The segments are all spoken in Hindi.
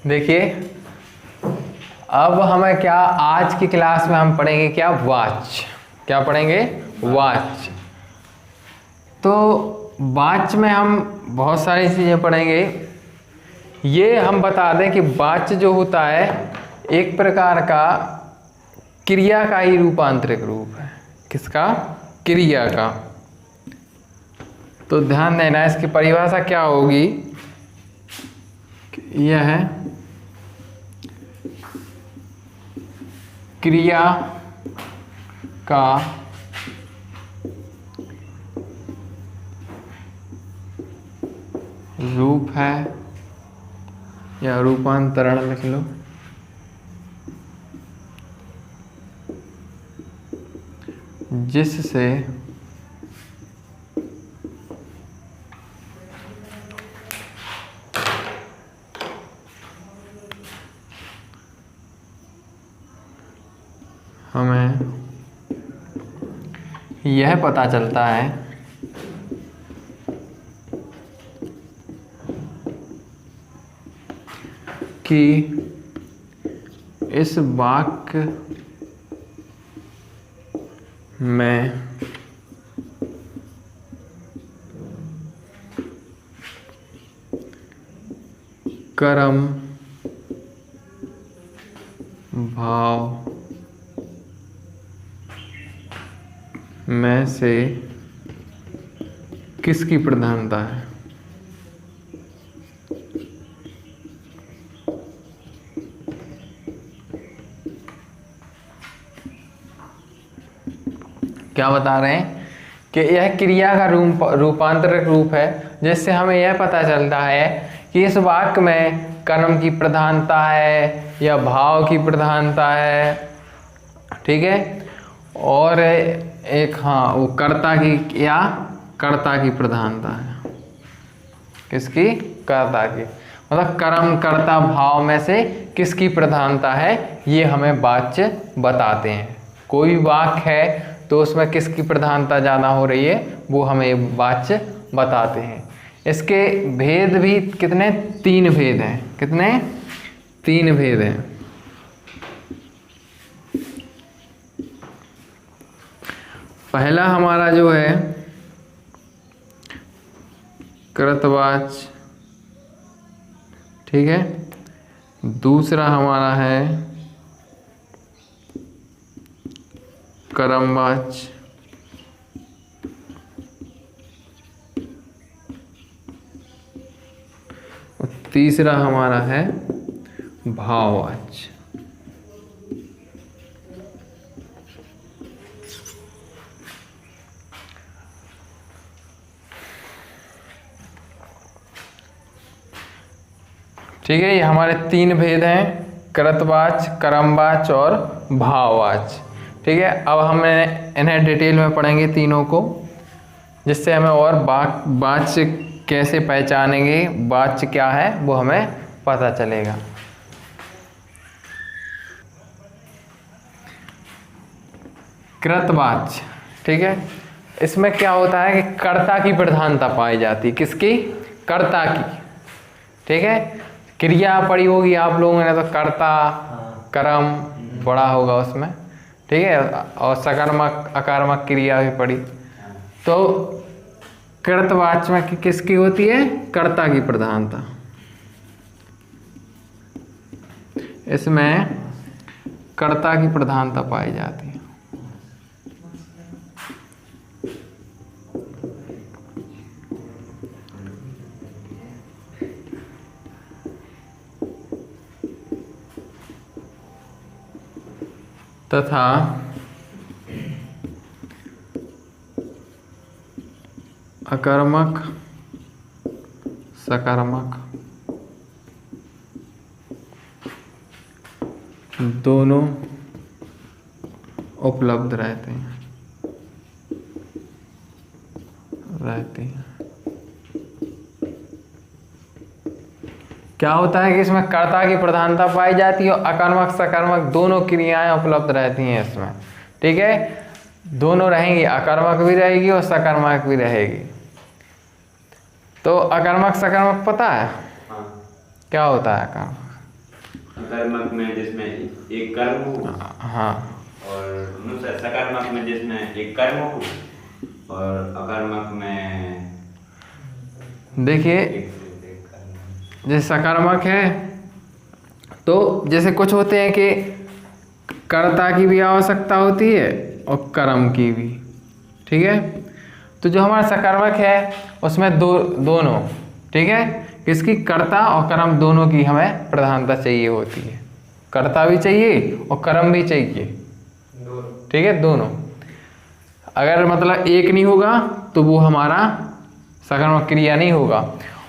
देखिए, अब हमें क्या, आज की क्लास में हम पढ़ेंगे क्या, वाच। क्या पढ़ेंगे? वाच। तो वाच में हम बहुत सारी चीज़ें पढ़ेंगे। ये हम बता दें कि वाच जो होता है एक प्रकार का क्रिया का ही रूपांतरित रूप है। किसका? क्रिया का। तो ध्यान देना, इसकी परिभाषा क्या होगी। यह है क्रिया का रूप है, या रूपांतरण लिख लो, जिससे हमें यह पता चलता है कि इस वाक्य में कर्म, भाव में से किसकी प्रधानता है। क्या बता रहे हैं कि यह क्रिया का रूपांतरित रूप है, जिससे हमें यह पता चलता है कि इस वाक्य में कर्म की प्रधानता है या भाव की प्रधानता है। ठीक है। और एक वो कर्ता की, या कर्ता की प्रधानता है। किसकी? कर्ता की। मतलब कर्म, कर्ता, भाव में से किसकी प्रधानता है, ये हमें वाच्य बताते हैं। कोई वाक्य है तो उसमें किसकी प्रधानता ज़्यादा हो रही है, वो हमें वाच्य बताते हैं। इसके भेद भी कितने? 3 भेद हैं। कितने? 3 भेद हैं। पहला हमारा जो है कृतवाच, ठीक है। दूसरा हमारा है कर्मवाच, और तीसरा हमारा है भाववाच। ठीक है, ये हमारे 3 भेद हैं, कृतवाच, कर्मवाच और भाववाच। ठीक है। अब हम इन्हें डिटेल में पढ़ेंगे तीनों को, जिससे हमें और वाच्य कैसे पहचानेंगे, वाच्य क्या है, वो हमें पता चलेगा। कृतवाच, ठीक है। इसमें क्या होता है कि कर्ता की प्रधानता पाई जाती है। किसकी? कर्ता की। ठीक है। क्रिया पढ़ी होगी आप लोगों ने, तो कर्ता, कर्म पढ़ा होगा उसमें। ठीक है। और सकर्मक, अकर्मक क्रिया भी पढ़ी। तो कृतवाच में किसकी होती है? कर्ता की प्रधानता। इसमें कर्ता की प्रधानता पाई जाती है। तथा अकर्मक, सकर्मक दोनों उपलब्ध रहते हैं। क्या होता है कि इसमें कर्ता की प्रधानता पाई जाती है और अकर्मक, सकर्मक दोनों क्रियाएं उपलब्ध रहती हैं इसमें। ठीक है। दोनों रहेंगी, अकर्मक भी रहेगी और सकर्मक भी रहेगी। तो अकर्मक, सकर्मक पता है? क्या होता है अकर्मक? अकर्मक में जिसमें एक कर्म हो, हाँ, और सकर्मक में जिसमें एक कर्म हो, और अकर्मक में देखिए एक से एक कर्म। जैसे सकर्मक है तो जैसे कुछ होते हैं कि कर्ता की भी आवश्यकता होती है और कर्म की भी, ठीक है। तो जो हमारा सकर्मक है उसमें दोनों, ठीक है, किसकी, कर्ता और कर्म दोनों की हमें प्रधानता चाहिए होती है। कर्ता भी चाहिए और कर्म भी चाहिए, ठीक है, दोनों। अगर मतलब एक नहीं होगा तो वो हमारा सकर्मक क्रिया नहीं होगा।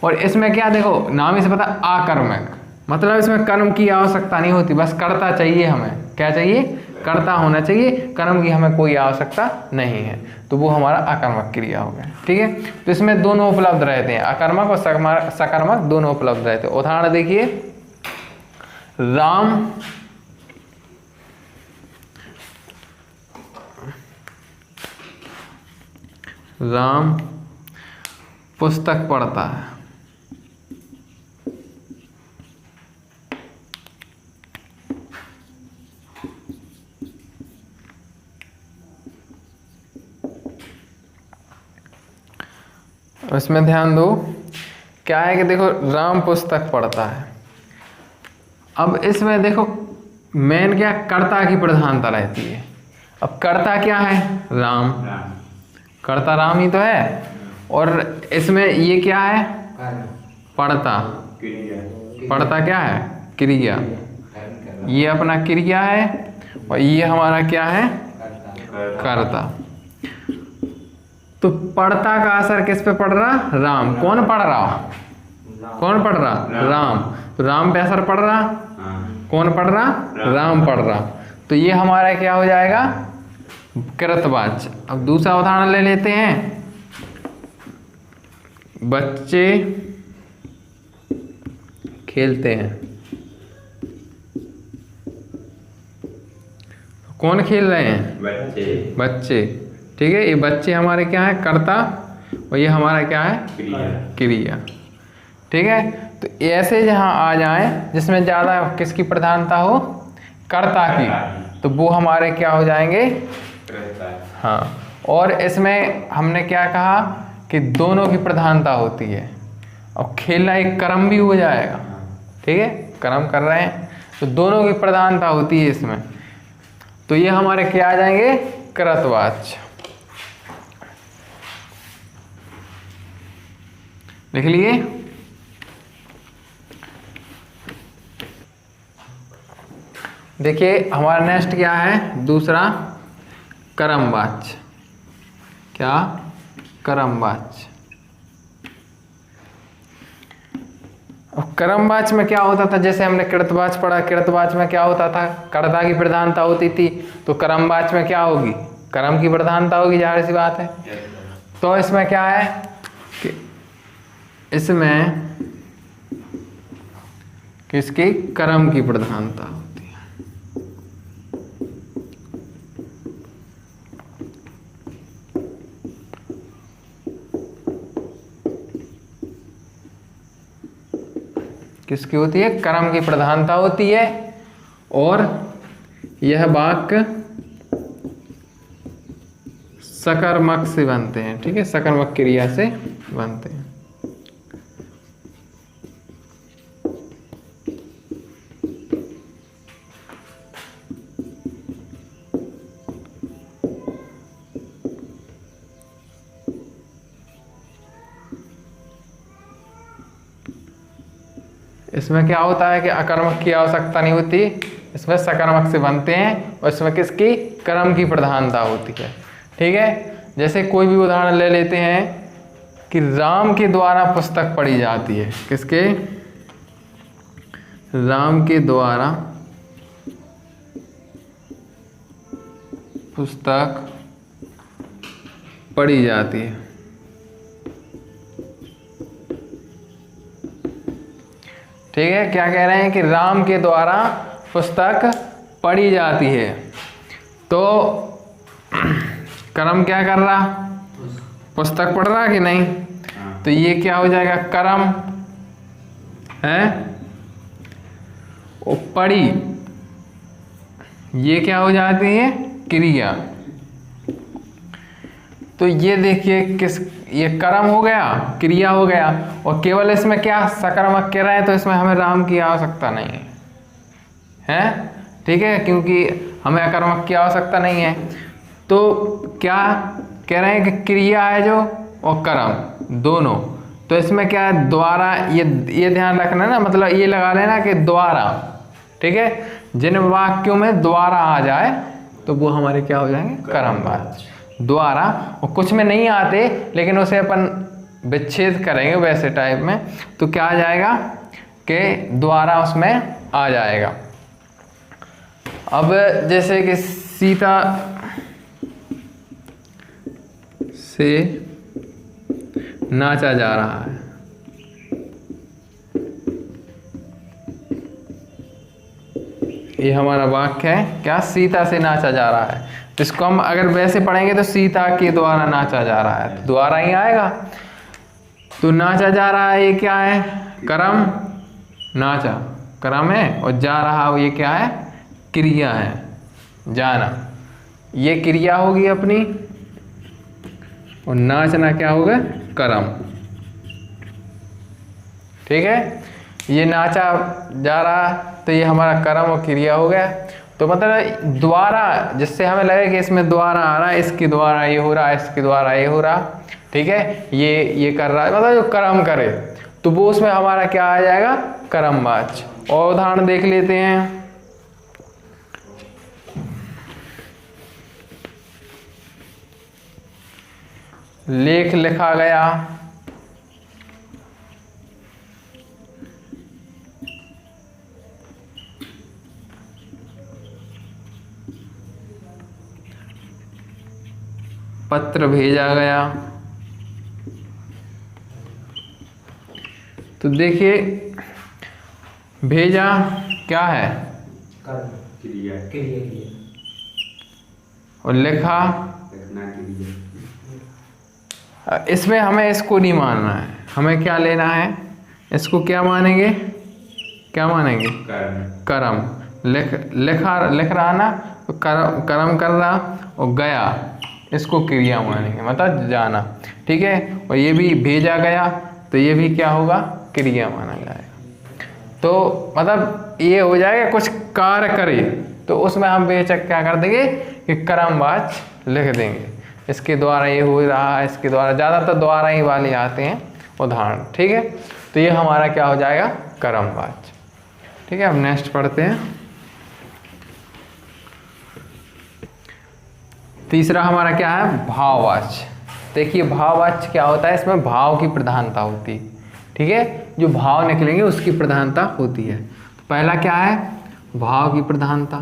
और इसमें क्या, देखो नाम ही से पता, आकर्मक मतलब इसमें कर्म की आवश्यकता नहीं होती, बस कर्ता चाहिए हमें। क्या चाहिए, कर्ता होना चाहिए, कर्म की हमें कोई आवश्यकता नहीं है, तो वो हमारा अकर्मक क्रिया हो गया, ठीक है। तो इसमें दोनों उपलब्ध रहते हैं, अकर्मक और सकर्मक दोनों उपलब्ध रहते हैं। उदाहरण देखिए, राम पुस्तक पढ़ता है। इसमें ध्यान दो, क्या है कि देखो राम पुस्तक पढ़ता है। अब इसमें देखो मेन क्या, कर्ता की प्रधानता रहती है। अब कर्ता क्या है, राम, कर्ता राम ही तो है। और इसमें ये क्या है, पढ़ता, पढ़ता क्या है, क्रिया, ये अपना क्रिया है और ये हमारा क्या है, कर्ता। तो पढ़ता का असर किस पे पड़ रहा, राम। कौन पढ़ रहा, कौन पढ़ रहा, राम। तो राम पे असर पड़ रहा, कौन पढ़ रहा, राम पढ़ रहा। तो ये हमारा क्या हो जाएगा, कृतवाच्य। अब दूसरा उदाहरण ले लेते हैं, बच्चे खेलते हैं। कौन खेल रहे हैं, बच्चे, बच्चे, ठीक है। ये बच्चे हमारे क्या है, कर्ता, और ये हमारा क्या है, क्रिया, ठीक है। तो ऐसे जहाँ आ जाए जिसमें ज़्यादा किसकी प्रधानता हो, कर्ता की, तो वो हमारे क्या हो जाएंगे, हाँ। और इसमें हमने क्या कहा कि दोनों की प्रधानता होती है। और खेलना एक कर्म भी हो जाएगा, ठीक है, कर्म कर रहे हैं तो दोनों की प्रधानता होती है इसमें। तो ये हमारे क्या आ जाएंगे, कृतवाच्य। लिख लिए। देखिए हमारा नेक्स्ट क्या है, दूसरा कर्मवाच्य। क्या, कर्मवाच्य। अब कर्मवाच्य में क्या होता था, जैसे हमने कृतवाच्य पढ़ा, कृतवाच्य में क्या होता था, कर्ता की प्रधानता होती थी। तो कर्मवाच्य में क्या होगी, कर्म की प्रधानता होगी, जाहिर सी बात है। तो इसमें क्या है कि इसमें किसकी, कर्म की प्रधानता होती है। किसकी होती है, कर्म की प्रधानता होती है। और यह वाक्य सकर्मक से बनते हैं, ठीक है, सकर्मक क्रिया से बनते हैं। इसमें क्या होता है कि अकर्मक की आवश्यकता नहीं होती, इसमें सकर्मक से बनते हैं। और इसमें किसकी, कर्म की प्रधानता होती है, ठीक है। जैसे कोई भी उदाहरण ले लेते हैं कि राम के द्वारा पुस्तक पढ़ी जाती है। किसके, राम के द्वारा पुस्तक पढ़ी जाती है, ठीक है। क्या कह रहे हैं कि राम के द्वारा पुस्तक पढ़ी जाती है। तो कर्म क्या कर रहा, पुस्तक पढ़ रहा कि नहीं। तो ये क्या हो जाएगा, कर्म है। और पड़ी, ये क्या हो जाती है? क्रिया। तो ये देखिए ये कर्म हो गया, क्रिया हो गया, और केवल इसमें क्या सकर्मक कह रहे हैं, तो इसमें हमें राम की आवश्यकता नहीं है, हैं? ठीक है, क्योंकि हमें अकर्मक की आवश्यकता नहीं है। तो क्या कह रहे हैं कि क्रिया है जो और कर्म दोनों, तो इसमें क्या है? द्वारा, ये ध्यान रखना ना, मतलब ये लगा लेना कि द्वारा, ठीक है, जिन वाक्यों में द्वारा आ जाए तो वो हमारे क्या हो जाएंगे? कर्मवाच्य। द्वारा, और कुछ में नहीं आते लेकिन उसे अपन विच्छेद करेंगे वैसे टाइप में, तो क्या आ जाएगा कि द्वारा उसमें आ जाएगा। अब जैसे कि सीता से नाचा जा रहा है, ये हमारा वाक्य है, क्या? सीता से नाचा जा रहा है। तो इसको हम अगर वैसे पढ़ेंगे तो सीता के द्वारा नाचा जा रहा है, तो द्वारा ही आएगा। तो नाचा जा रहा है, ये क्या है? कर्म, नाचा कर्म है, और जा रहा ये क्या है? क्रिया है, जाना। ये क्रिया होगी अपनी, और नाचना क्या होगा? कर्म। ठीक है, ये नाचा जा रहा, तो ये हमारा कर्म और क्रिया हो गया। तो मतलब द्वारा, जिससे हमें लगे कि इसमें द्वारा आ रहा है, इसके द्वारा ये हो रहा है, इसके द्वारा ये हो रहा, ठीक है, ये कर रहा है, मतलब जो कर्म करे, तो वो उसमें हमारा क्या आ जाएगा? कर्मवाच्य। और उदाहरण देख लेते हैं। लेख लिखा गया, पत्र भेजा गया। तो देखिए, भेजा क्या है? क्रिया। और लिखा, लिखना क्रिया। इसमें हमें इसको नहीं मानना है, हमें क्या लेना है? इसको क्या मानेंगे? क्या मानेंगे? कर्म। लिख रहा ना, तो कर्म कर रहा, और गया, इसको क्रिया मानेंगे, मतलब जाना। ठीक है, और ये भी भेजा गया, तो ये भी क्या होगा? क्रिया माना जाएगा। तो मतलब ये हो जाएगा कुछ कार्य करे, तो उसमें हम बेशक क्या कर देंगे कि कर्मवाच्य लिख देंगे, इसके द्वारा ये हो रहा है, इसके द्वारा, ज़्यादातर द्वारा ही वाले आते हैं उदाहरण। ठीक है, तो ये हमारा क्या हो जाएगा? कर्मवाच्य। ठीक है, अब नेक्स्ट पढ़ते हैं। तीसरा हमारा क्या है? भाववाच्य। देखिए, भाववाच्य क्या होता है? इसमें भाव की प्रधानता होती है। ठीक है, जो भाव निकलेंगे उसकी प्रधानता होती है। तो पहला क्या है? भाव की प्रधानता।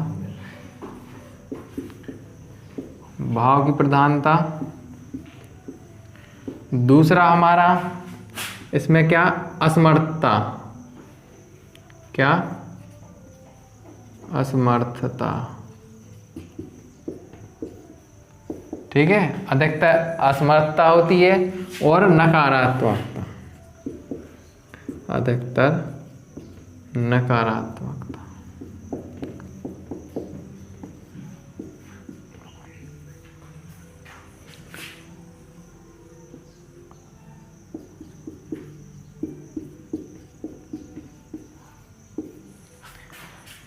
भाव की प्रधानता। दूसरा हमारा इसमें क्या? असमर्थता। क्या? असमर्थता। ठीक है, अधिकतर असमर्थता होती है, और नकारात्मकता, अधिकतर नकारात्मकता।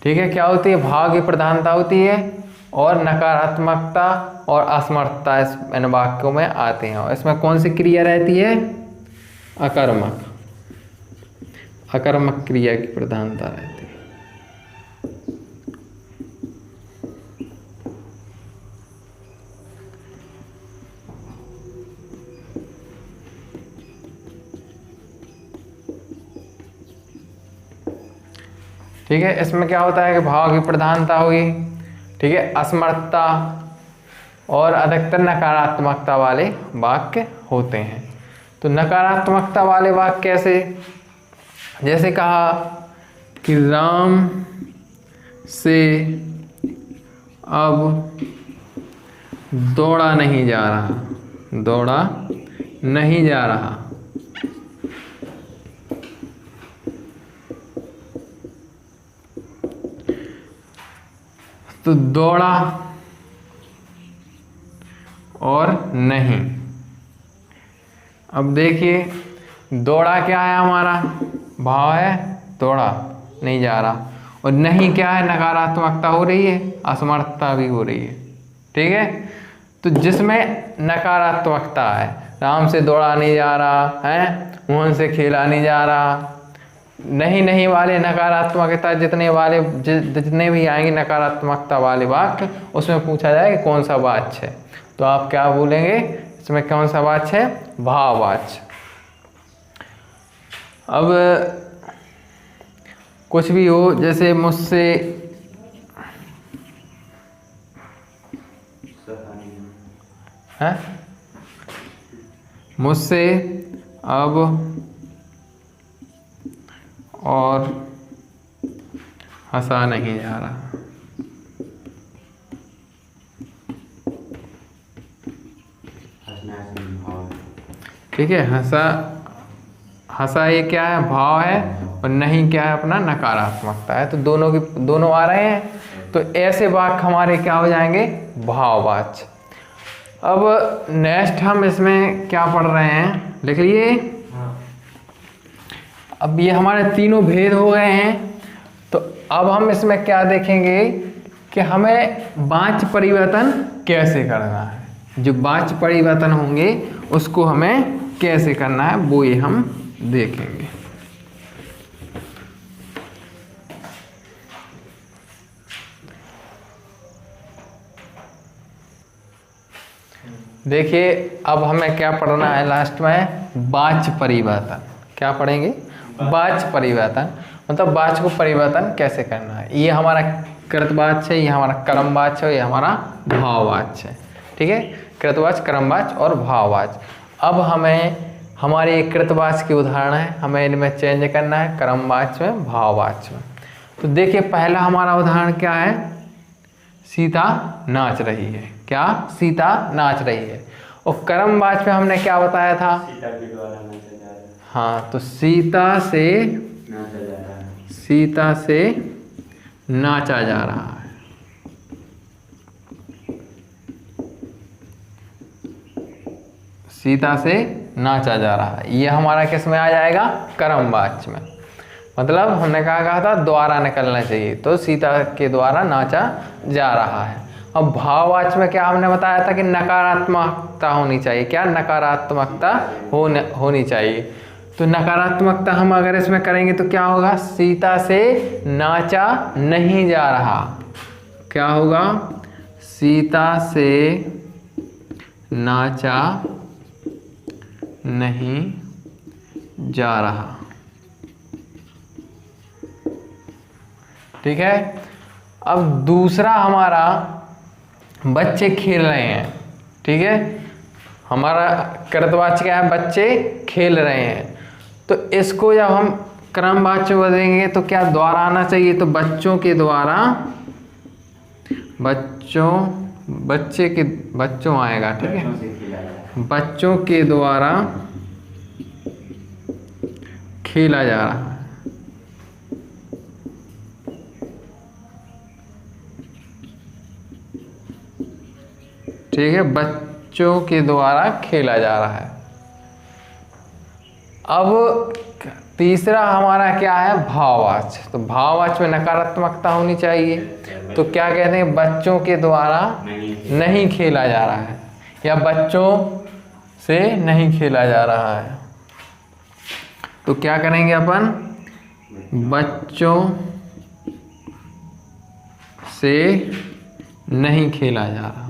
ठीक है, क्या होती है? भाव की प्रधानता होती है, और नकारात्मकता और असमर्थता इन वाक्यों में आते हैं। और इसमें कौन सी क्रिया रहती है? अकर्मक। अकर्मक क्रिया की प्रधानता रहती है। ठीक है, इसमें क्या होता है कि भाव की प्रधानता हुई, ठीक है, असमर्थता और अधिकतर नकारात्मकता वाले वाक्य होते हैं। तो नकारात्मकता वाले वाक्य कैसे? जैसे कहा कि राम से अब दौड़ा नहीं जा रहा, दौड़ा नहीं जा रहा। तो दौड़ा और नहीं। अब देखिए दौड़ा क्या है, हमारा भाव है दौड़ा, नहीं जा रहा। और नहीं क्या है, नकारात्मकता हो रही है, असमर्थता भी हो रही है। ठीक है, तो जिसमें नकारात्मकता है, राम से दौड़ा नहीं जा रहा है, मोहन से खेला नहीं जा रहा, नहीं वाले नकारात्मकता जितने भी आएंगे नकारात्मकता वाले वाक्य, उसमें पूछा जाए कि कौन सा वाच्य है, तो आप क्या बोलेंगे, इसमें कौन सा वाच्य है, भाववाच्य। अब कुछ भी हो, जैसे मुझसे है, मुझसे अब और हंसा नहीं जा रहा। ठीक है, हंसा ये क्या है, भाव है, और नहीं क्या है, अपना नकारात्मकता है। तो दोनों आ रहे हैं, तो ऐसे वाक्य हमारे क्या हो जाएंगे, भाववाच्य। अब नेक्स्ट हम इसमें क्या पढ़ रहे हैं, लिख लिए। अब ये हमारे तीनों भेद हो गए हैं, तो अब हम इसमें क्या देखेंगे कि हमें वाच्य परिवर्तन कैसे करना है। जो वाच्य परिवर्तन होंगे उसको हमें कैसे करना है, वो ये हम देखेंगे। देखिए अब हमें क्या पढ़ना है लास्ट में, वाच्य परिवर्तन। क्या पढ़ेंगे, वाच्य परिवर्तन, मतलब वाच्य को परिवर्तन कैसे करना है। ये हमारा कृतवाच्य है, ये हमारा कर्मवाच्य है, ये हमारा भाववाच्य है। ठीक है, कृतवाच्य, कर्मवाच्य और भाववाच्य। अब हमें हमारे कृतवाच्य के उदाहरण है, हमें इनमें चेंज करना है, कर्मवाच्य में, भाववाच्य में। तो देखिए पहला हमारा उदाहरण क्या है, सीता नाच रही है। क्या, सीता नाच रही है। और कर्मवाच्य में हमने क्या बताया था, सीता के द्वारा नाचा जा रहा है। हाँ, तो सीता से नाचा जा रहा है। सीता से नाचा जा रहा है। सीता से नाचा जा रहा है, ये हमारा किस में आ जाएगा, कर्मवाच्य में। मतलब हमने कहा था द्वारा निकलना चाहिए, तो सीता के द्वारा नाचा जा रहा है। अब भाववाच्य में क्या हमने बताया था कि नकारात्मकता होनी चाहिए। क्या, नकारात्मकता होनी चाहिए। तो नकारात्मकता हम अगर इसमें करेंगे तो क्या होगा, सीता से नाचा नहीं जा रहा। क्या होगा, सीता से नाचा नहीं जा रहा। ठीक है, अब दूसरा हमारा बच्चे खेल रहे हैं। ठीक है, हमारा कृतवाच्य क्या है, बच्चे खेल रहे हैं। तो इसको जब हम क्रमवाच्य बदलेंगे तो क्या द्वारा आना चाहिए, तो बच्चों के द्वारा, बच्चों आएगा। ठीक है, बच्चों के द्वारा खेला जा रहा है। ठीक है, बच्चों के द्वारा खेला जा रहा है। अब तीसरा हमारा क्या है, भाववाच्य। तो भाववाच्य में नकारात्मकता होनी चाहिए, तो क्या कहते हैं, बच्चों के द्वारा नहीं खेला जा रहा है, या बच्चों से नहीं खेला जा रहा है। तो क्या करेंगे अपन, बच्चों से नहीं खेला जा रहा।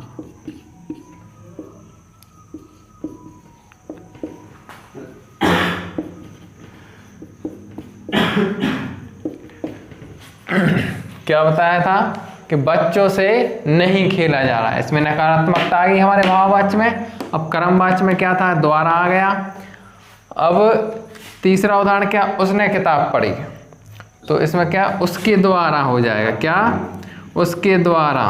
क्या बताया था कि बच्चों से नहीं खेला जा रहा है, इसमें नकारात्मकता आ गई हमारे भाववाच्य में। अब कर्मवाच्य में क्या था, द्वारा आ गया। अब तीसरा उदाहरण क्या, उसने किताब पढ़ी, तो इसमें क्या, उसके द्वारा हो जाएगा। क्या, उसके द्वारा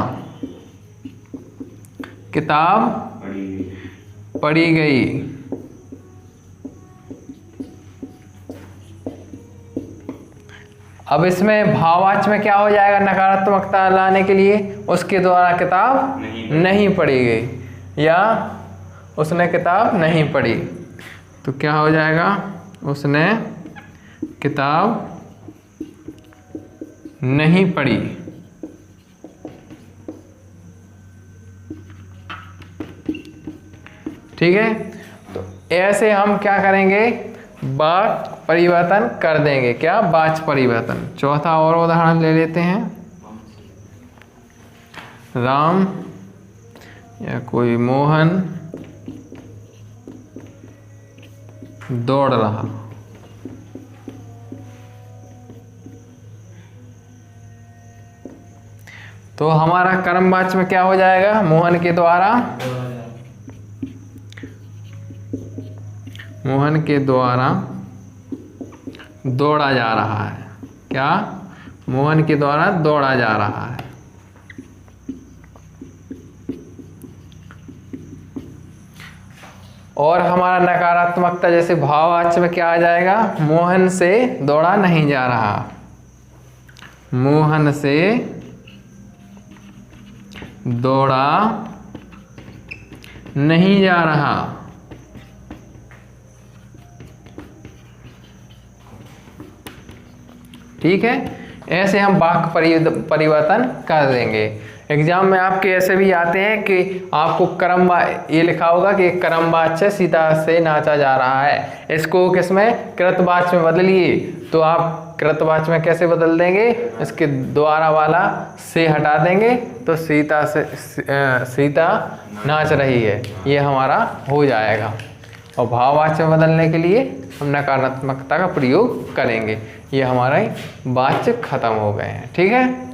किताब पढ़ी गई। अब इसमें भाववाच्य में क्या हो जाएगा नकारात्मकता लाने के लिए? उसके द्वारा किताब नहीं पढ़ी गई या उसने किताब नहीं पढ़ी, तो क्या हो जाएगा? उसने किताब नहीं पढ़ी। ठीक है, तो ऐसे हम क्या करेंगे? वाक्य परिवर्तन कर देंगे। क्या? वाच्य परिवर्तन। चौथा और उदाहरण ले लेते हैं। राम या कोई मोहन दौड़ रहा। तो हमारा कर्मवाच्य में क्या हो जाएगा? मोहन के द्वारा दौड़ा जा रहा है। क्या? मोहन के द्वारा दौड़ा जा रहा है। और हमारा नकारात्मकता जैसे भाववाच्य में क्या आ जाएगा? मोहन से दौड़ा नहीं जा रहा। मोहन से दौड़ा नहीं जा रहा। ठीक है, ऐसे हम वाक्य परिवर्तन कर देंगे। एग्जाम में आपके ऐसे भी आते हैं कि आपको ये लिखा होगा कि कर्मवाच्य सीता से नाचा जा रहा है, इसको किसमें? कृतवाच्य में बदलिए। तो आप कृतवाच्य में कैसे बदल देंगे? इसके द्वारा वाला से हटा देंगे तो सीता नाच रही है, ये हमारा हो जाएगा। और भाववाच्य में बदलने के लिए हम नकारात्मकता का प्रयोग करेंगे। ये हमारे वाच्य खत्म हो गए हैं। ठीक है।